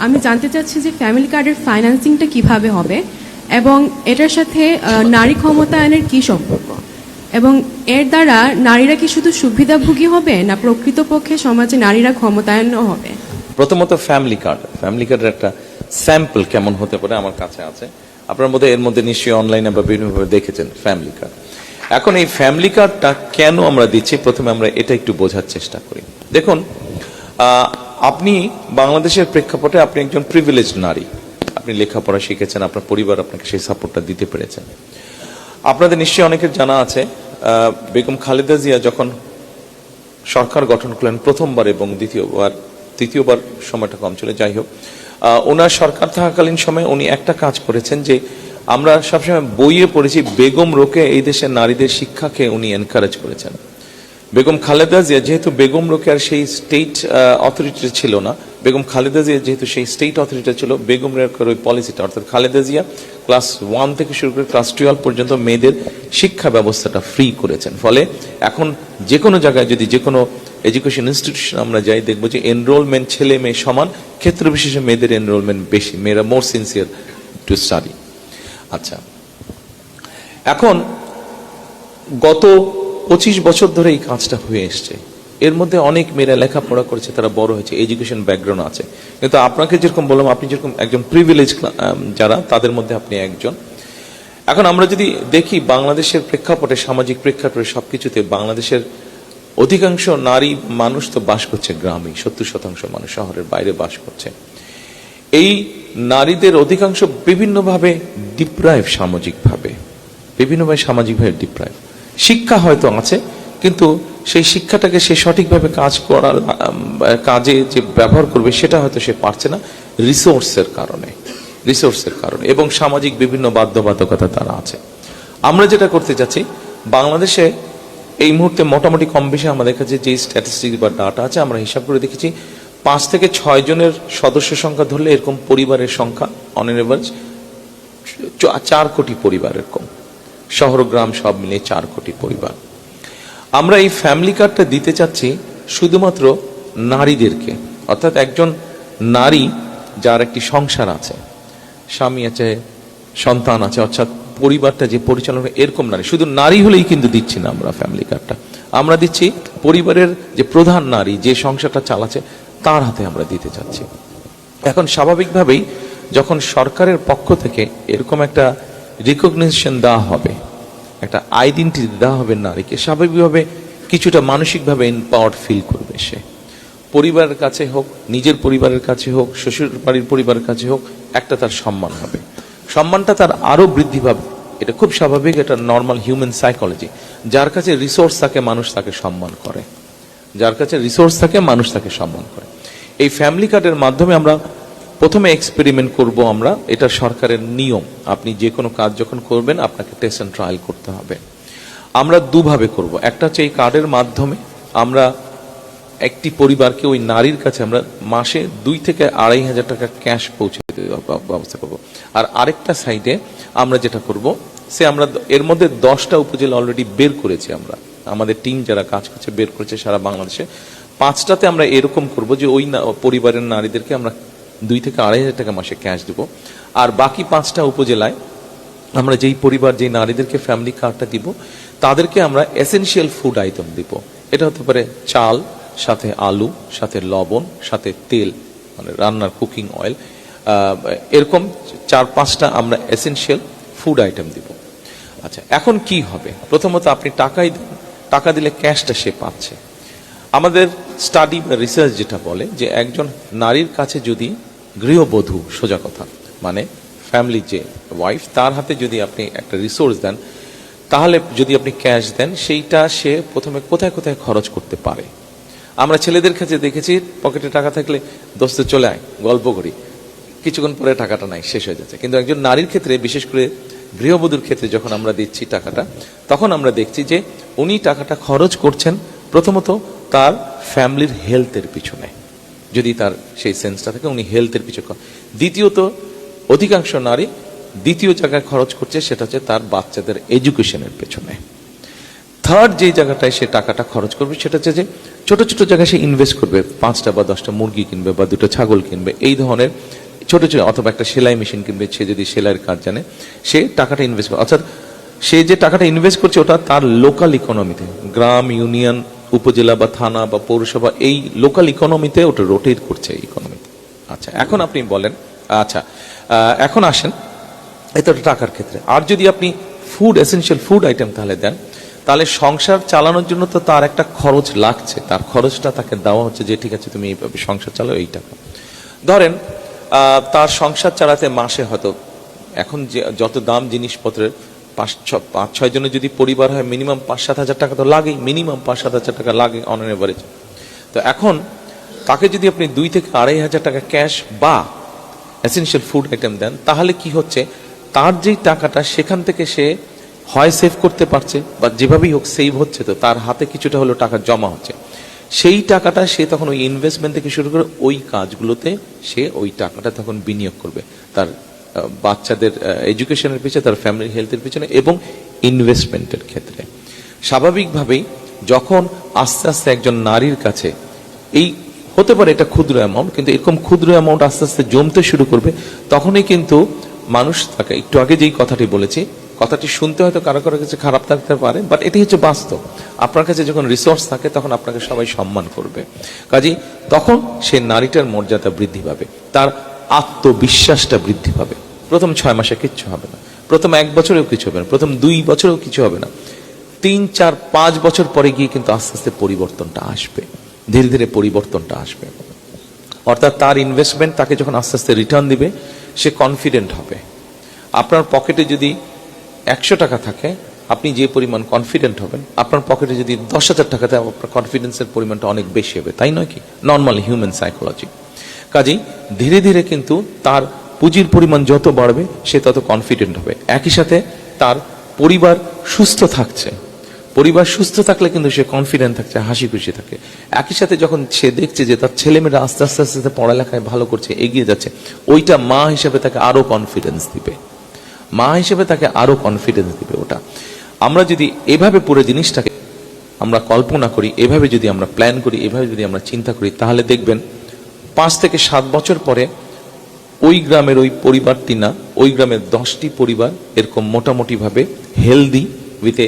আমি জানতে চাচ্ছি যে ফ্যামিলি কার্ডের ফাইন্যান্সিংটা কিভাবে হবে এবং এটার সাথে নারী ক্ষমতায়নের কি সম্পর্ক, এবং এর দ্বারা নারীরা কি শুধু সুবিধাভোগী হবে না প্রকৃতপক্ষে সমাজে নারীরা ক্ষমতায়নও হবে? প্রথমত ফ্যামিলি কার্ডের একটা স্যাম্পল কেমন হতে পারে আমার কাছে আছে। আপনার মধ্যে এর মধ্যে নিশ্চয়ই অনলাইনে বা বিভিন্নভাবে দেখেছেন ফ্যামিলি কার্ড। এখন এই ফ্যামিলি কার্ডটা কেন আমরা দিচ্ছি, প্রথমে আমরা এটা একটু বোঝার চেষ্টা করি। দেখুন, আপনি বাংলাদেশের প্রেক্ষাপটে আপনি একজন প্রিভিলেজ নারী, আপনি লেখাপড়া শিখেছেন, আপনার পরিবার আপনাকে সেই সাপোর্টটা দিতে পেরেছেন। আপনাদের নিশ্চয়ই অনেকের জানা আছে বেগম খালেদা জিয়া যখন সরকার গঠন করলেন প্রথমবার এবং তৃতীয়বার সময়টা কম ছিল, যাই হোক, ওনার সরকার থাকাকালীন সময় উনি একটা কাজ করেছেন যে আমরা সবসময় বইয়ে পড়েছি, বেগম রোকে এই দেশের নারীদের শিক্ষাকে উনি এনকারেজ করেছেন। বেগম খালেদা জিয়া যেহেতু বেগম রোকেয়ার সেই স্টেট অথরিটি ছিল না, বেগম খালেদা জিয়া যেহেতু সেই স্টেট অথরিটি ছিল, বেগম রোকেয়ার ওই পলিসিটা, অর্থাৎ খালেদা জিয়া ক্লাস 1 থেকে শুরু করে ক্লাস 12 পর্যন্ত মেয়েদের শিক্ষা ব্যবস্থাটা ফ্রি করেছেন। ফলে এখন যে কোনো জায়গায় যদি যে কোনো এডুকেশন ইনস্টিটিউশন আমরা যাই, দেখবো যে এনরোলমেন্ট ছেলে মেয়ে সমান, ক্ষেত্র বিশেষে মেয়েদের এনরোলমেন্ট বেশি, মেয়েরা মোর সিনসিয়ার টু স্টাডি। আচ্ছা, এখন গত 25 বছর ধরে এই কাজটা হয়ে এসছে। এর মধ্যে অনেক মেয়েরা লেখাপড়া করেছে, তারা বড় হয়েছে, এডুকেশন ব্যাকগ্রাউন্ড আছে। কিন্তু আপনাকে যেরকম বললাম, আপনি যেরকম একজন প্রিভিলেজ যারা, তাদের মধ্যে আপনি একজন। এখন আমরা যদি দেখি বাংলাদেশের প্রেক্ষাপটে, সামাজিক প্রেক্ষাপটে সবকিছুতে, বাংলাদেশের অধিকাংশ নারী মানুষ তো বাস করছে গ্রামে, 70% মানুষ শহরের বাইরে বাস করছে। এই নারীদের অধিকাংশ বিভিন্নভাবে ডিপ্রাইভ, সামাজিকভাবে ডিপ্রাইভ। শিক্ষা হয়তো আছে, কিন্তু সেই শিক্ষাটাকে সে সঠিকভাবে কাজে যে ব্যবহার করবে সেটা হয়তো সে পারছে না রিসোর্সের কারণে, এবং সামাজিক বিভিন্ন বাধ্যবাধকতা তারা আছে। আমরা যেটা করতে চাচ্ছি, বাংলাদেশে এই মুহূর্তে মোটামুটি কম বেশি আমাদের কাছে যে স্ট্যাটিস্টিক্স বা ডাটা আছে, আমরা হিসাব করে দেখেছি 5 থেকে 6 জনের সদস্য সংখ্যা ধরলে এরকম পরিবারের সংখ্যা অন এন এভারেজ 4 কোটি পরিবার, এরকম শহর গ্রাম সব মিলে 4 কোটি পরিবার। আমরা এই ফ্যামিলি কার্ডটা দিতে চাচ্ছি শুধুমাত্র নারীদেরকে, অর্থাৎ একজন নারী যার একটি সংসার আছে, স্বামী আছে, সন্তান আছে, অর্থাৎ পরিবারটা যে পরিচালনা, এরকম নারী, শুধু নারী হলেই কিন্তু দিচ্ছি না আমরা ফ্যামিলি কার্ডটা। আমরা দিচ্ছি পরিবারের যে প্রধান নারী, যে সংসারটা চালাচ্ছে, তার হাতে আমরা দিতে চাচ্ছি। এখন স্বাভাবিকভাবেই যখন সরকারের পক্ষ থেকে এরকম একটা রিকগনিশন দেওয়া হবে, একটা আইডেন্টিটি দেওয়া হবে নারীকে, স্বাভাবিকভাবে কিছুটা মানসিকভাবে এম্পাওয়ার্ড ফিল করবে সে। পরিবারের কাছে হোক, নিজের পরিবারের কাছে হোক, শ্বশুর বাড়ির পরিবারের কাছে হোক, একটা তার সম্মান হবে, সম্মানটা তার আরো বৃদ্ধি পাবে। এটা খুব স্বাভাবিক, এটা নর্মাল হিউম্যান সাইকোলজি। যার কাছে রিসোর্স থাকে মানুষ তাকে সম্মান করে, এই ফ্যামিলি কার্ডের মাধ্যমে আমরা প্রথমে এক্সপেরিমেন্ট করব। আমরা, এটা সরকারের নিয়ম, আপনি যে কোনো কাজ যখন করবেন আপনাকে টেস্ট এন্ড ট্রায়াল করতে হবে। আমরা দুভাবে করব। একটা হচ্ছে এই কার্ডের মাধ্যমে আমরা একটি পরিবারকে, ওই নারীর কাছে আমরা মাসে 2 থেকে 2,500 টাকা ক্যাশ পৌঁছে দেওয়ার ব্যবস্থা করব। আর আরেকটা সাইডে আমরা যেটা করব, আমরা এর মধ্যে 10টা উপজেলা অলরেডি বের করেছি, আমরা আমাদের টিম যারা কাজ করছে বের করেছে সারা বাংলাদেশে। 5টাতে আমরা এরকম করব যে ওই পরিবারের নারীদেরকে আমরা 2 থেকে 2,500 টাকা মাসে ক্যাশ দেব। আর বাকি 5টা উপজেলায় আমরা যেই পরিবার, যেই নারীদেরকে ফ্যামিলি কার্ডটা দিব, তাদেরকে আমরা এসেনশিয়াল ফুড আইটেম দিব। এটা হতে পারে চাল, সাথে আলু, সাথে লবণ, সাথে তেল, মানে রান্নার কুকিং অয়েল, এরকম 4-5টা আমরা এসেনশিয়াল ফুড আইটেম দিব। আচ্ছা, এখন কি হবে? প্রথমত আপনি টাকা দিলে ক্যাশটা সে পাচ্ছে। আমাদের স্টাডি বা রিসার্চ যেটা বলে যে একজন নারীর কাছে যদি গৃহবধূ, সোজা কথা মানে ফ্যামিলি যে ওয়াইফ, তার হাতে যদি আপনি একটা রিসোর্স দেন, তাহলে যদি আপনি ক্যাশ দেন, সেইটা সে প্রথমে কোথায় কোথায় খরচ করতে পারে। আমরা ছেলেদের কাছে দেখেছি, পকেটে টাকা থাকলে দোস্ত চলে আয়, গল্প করি, কিছুক্ষণ পরে টাকাটা নাই, শেষ হয়ে যাচ্ছে। কিন্তু একজন নারীর ক্ষেত্রে, বিশেষ করে গৃহবধূর ক্ষেত্রে যখন আমরা দিচ্ছি টাকাটা, তখন আমরা দেখছি যে উনি টাকাটা খরচ করছেন প্রথমত তার ফ্যামিলির হেলথের পিছনে, যদি তার সেই সেন্সটা থাকে, উনি হেলথের পিছনে। দ্বিতীয়ত, অধিকাংশ নারী দ্বিতীয় জায়গায় খরচ করছে, সেটা হচ্ছে তার বাচ্চাদের এডুকেশনের পেছনে। থার্ড যে জায়গাটায় সে টাকাটা খরচ করবে সেটা হচ্ছে যে ছোট ছোট জায়গায় সে ইনভেস্ট করবে, 5টা বা 10টা মুরগি কিনবে বা 2টা ছাগল কিনবে, এই ধরনের ছোট ছোট, অথবা একটা সেলাই মেশিন কিনবে, সে যদি সেলাইয়ের কাজ জানে সে টাকাটা ইনভেস্ট করে। অর্থাৎ সে যে টাকাটা ইনভেস্ট করছে ওটা তার লোকাল ইকোনমিতে, গ্রাম, ইউনিয়ন, উপজেলা বা থানা বা পৌরসভা, এই লোকাল ইকোনমিতে ওটা রোটেট করছে এই ইকোনমিতে। আচ্ছা, এখন আপনি বলেন, আচ্ছা এখন আসেন এটা তো টাকার ক্ষেত্রে। আর যদি আপনি ফুড, এসেনশিয়াল ফুড আইটেম তাহলে দেন, তাহলে সংসার চালানোর জন্য তো তার একটা খরচ লাগছে, তার খরচটা তাকে দেওয়া হচ্ছে যে ঠিক আছে তুমি এইভাবে সংসার চালাও, এই টাকা। ধরেন তার সংসার চালাতে মাসে হয়তো এখন যে যত দাম জিনিসপত্রের, 5-6 জনের যদি পরিবার হয় মিনিমাম 5-7 হাজার টাকা তো লাগেই, মিনিমাম 5-7 হাজার টাকা লাগে অন অ্যান এভারেজ। তো এখন তাকে যদি আপনি 2 থেকে 2.5 হাজার টাকা ক্যাশ বা এসেনশিয়াল ফুড আইটেম দেন, তাহলে কি হচ্ছে, তার যেই টাকাটা সেখান থেকে সে হয় সেভ করতে পারছে বা যেভাবেই হোক সেভ হচ্ছে, তো তার হাতে কিছুটা হলেও টাকা জমা হচ্ছে। সেই টাকাটা সে তখন ওই ইনভেস্টমেন্ট থেকে শুরু করে ওই কাজগুলোতে সে ওই টাকাটা তখন বিনিয়োগ করবে, তার বাচ্চাদের এডুকেশনের পিছনে, তার ফ্যামিলি হেলথের পিছনে এবং ইনভেস্টমেন্টের ক্ষেত্রে। স্বাভাবিকভাবেই যখন আস্তে আস্তে একজন নারীর কাছে এই হতে পারে এটা ক্ষুদ্র অ্যামাউন্ট, কিন্তু এরকম ক্ষুদ্র অ্যামাউন্ট আস্তে আস্তে জমতে শুরু করবে, তখনই কিন্তু মানুষ তাকে, একটু আগে যেই কথাটি বলেছি, কথাটি শুনতে হয়তো কারো কারো কাছে খারাপ থাকতে পারে, বাট এটি হচ্ছে বাস্তব। আপনার কাছে যখন রিসোর্স থাকে তখন আপনাকে সবাই সম্মান করবে, কাজেই তখন সে নারীটার মর্যাদা বৃদ্ধি পাবে, তার আত্মবিশ্বাসটা বৃদ্ধি পাবে। প্রথম 6 মাসে কিচ্ছু হবে না, প্রথম 1 বছরেও কিছু হবে না, প্রথম 2 বছরেও কিছু হবে না, 3, 4, 5 বছর পরে গিয়ে কিন্তু আস্তে আস্তে পরিবর্তনটা আসবে, ধীরে ধীরে পরিবর্তনটা আসবে। অর্থাৎ তার ইনভেস্টমেন্ট তাকে যখন আস্তে আস্তে রিটার্ন দিবে, সে কনফিডেন্ট হবে। আপনার পকেটে যদি 100 টাকা থাকে, আপনি যে পরিমাণ কনফিডেন্ট হবেন, আপনার পকেটে যদি 10,000 টাকা থাকে, আপনার কনফিডেন্সের পরিমাণটা অনেক বেশি হবে, তাই নয় কি? Normal human psychology. কাজেই ধীরে ধীরে কিন্তু তার পুঁজির পরিমাণ যত বাড়বে সে তত কনফিডেন্ট হবে। একই সাথে তার পরিবার সুস্থ থাকছে, পরিবার সুস্থ থাকলে কিন্তু সে কনফিডেন্ট থাকছে, হাসি খুশি থাকে। একই সাথে যখন সে দেখছে যে তার ছেলেমেয়েরা আস্তে আস্তে আস্তে পড়ালেখায় ভালো করছে, এগিয়ে যাচ্ছে, ওইটা মা হিসেবে তাকে আরো কনফিডেন্স দিবে, মা হিসেবে তাকে আরো কনফিডেন্স দিবে। ওটা আমরা যদি এভাবে পুরো জিনিসটাকে আমরা কল্পনা করি, এভাবে যদি আমরা প্ল্যান করি, এভাবে যদি আমরা চিন্তা করি, তাহলে দেখবেন 5 থেকে 7 বছর পরে ওই গ্রামের ওই পরিবারটি না, ওই গ্রামের 10টি পরিবার এরকম মোটামুটি ভাবে healthy, with a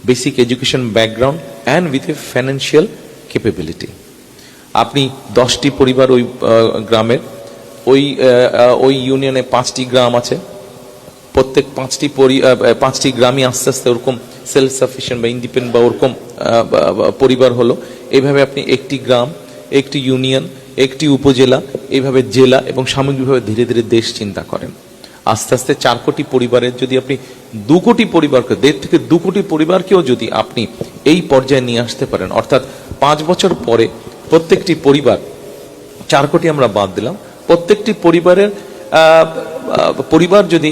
basic education background and with a financial capability. আপনি 10টি পরিবার ওই গ্রামের, ওই ইউনিয়নে 5টি গ্রাম আছে, প্রত্যেক 5টি গ্রামই আস্তে আস্তে ওরকম সেলফ সাফিসিয়েন্ট বা ইন্ডিপেন্ডেন্ট বা ওরকম পরিবার হলো। এইভাবে আপনি একটি গ্রাম, একটি ইউনিয়ন, একটি উপজেলা, এইভাবে জেলা এবং সামগ্রিকভাবে ধীরে ধীরে দেশ চিন্তা করেন। আস্তে আস্তে 4 কোটি পরিবারের যদি আপনি 2 কোটি পরিবারকে, 1.5 থেকে 2 কোটি পরিবারকেও যদি আপনি এই পর্যায়ে নিয়ে আসতে পারেন, অর্থাৎ 5 বছর পরে প্রত্যেকটি পরিবার, 4 কোটি আমরা বাদ দিলাম, প্রত্যেকটি পরিবার যদি